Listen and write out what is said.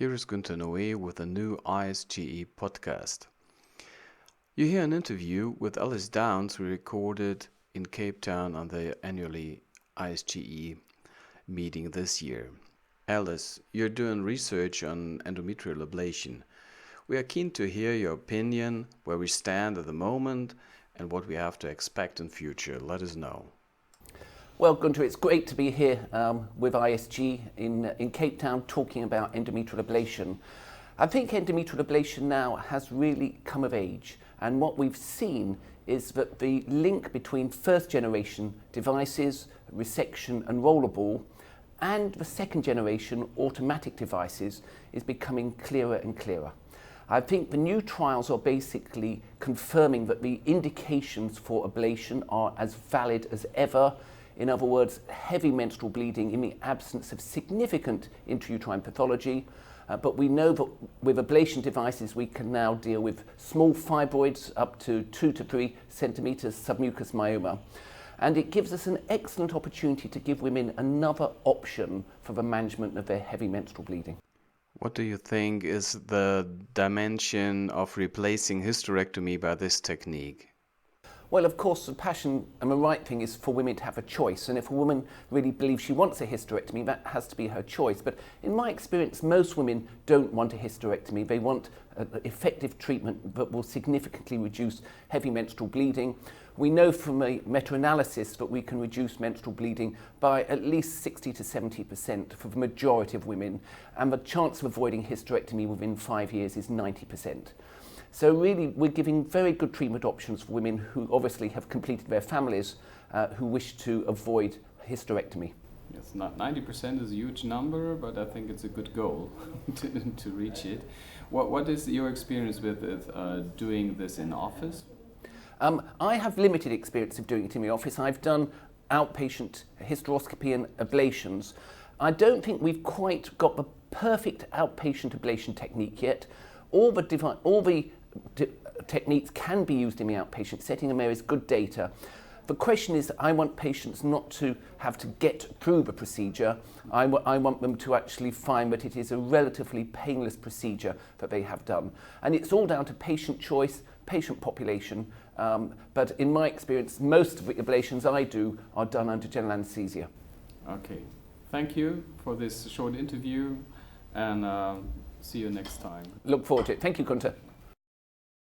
Here is Guenter Noé with a new ISGE podcast. You hear an interview with Ellis Downes we recorded in Cape Town on the annually ISGE meeting this year. Ellis, you're doing research on endometrial ablation. We are keen to hear your opinion, where we stand at the moment, and what we have to expect in future. Let us know. Well, Guenter, it's great to be here with ISG in Cape Town talking about endometrial ablation. I think endometrial ablation now has really come of age, and what we've seen is that the link between first generation devices, resection and rollerball, and the second generation automatic devices is becoming clearer and clearer. I think the new trials are basically confirming that the indications for ablation are as valid as ever. In other words, heavy menstrual bleeding in the absence of significant intrauterine pathology. But we know that with ablation devices, we can now deal with small fibroids up to 2 to 3 centimeters submucous myoma. And it gives us an excellent opportunity to give women another option for the management of their heavy menstrual bleeding. What do you think is the dimension of replacing hysterectomy by this technique? Well, of course, the passion and the right thing is for women to have a choice. And if a woman really believes she wants a hysterectomy, that has to be her choice. But in my experience, most women don't want a hysterectomy. They want an effective treatment that will significantly reduce heavy menstrual bleeding. We know from a meta-analysis that we can reduce menstrual bleeding by at least 60 to 70% for the majority of women. And the chance of avoiding hysterectomy within 5 years is 90%. So really, we're giving very good treatment options for women who obviously have completed their families, who wish to avoid hysterectomy. Yes, not 90% is a huge number, but I think it's a good goal to reach it. What is your experience with doing this in office? I have limited experience of doing it in the office. I've done outpatient hysteroscopy and ablations. I don't think we've quite got the perfect outpatient ablation technique yet. All the techniques can be used in the outpatient setting, and there is good data. The question is, I want patients not to have to get through the procedure. I want them to actually find that it is a relatively painless procedure that they have done. And it's all down to patient choice, patient population. But in my experience, most of the ablations I do are done under general anesthesia. Okay, thank you for this short interview, and see you next time. Look forward to it. Thank you, Guenter.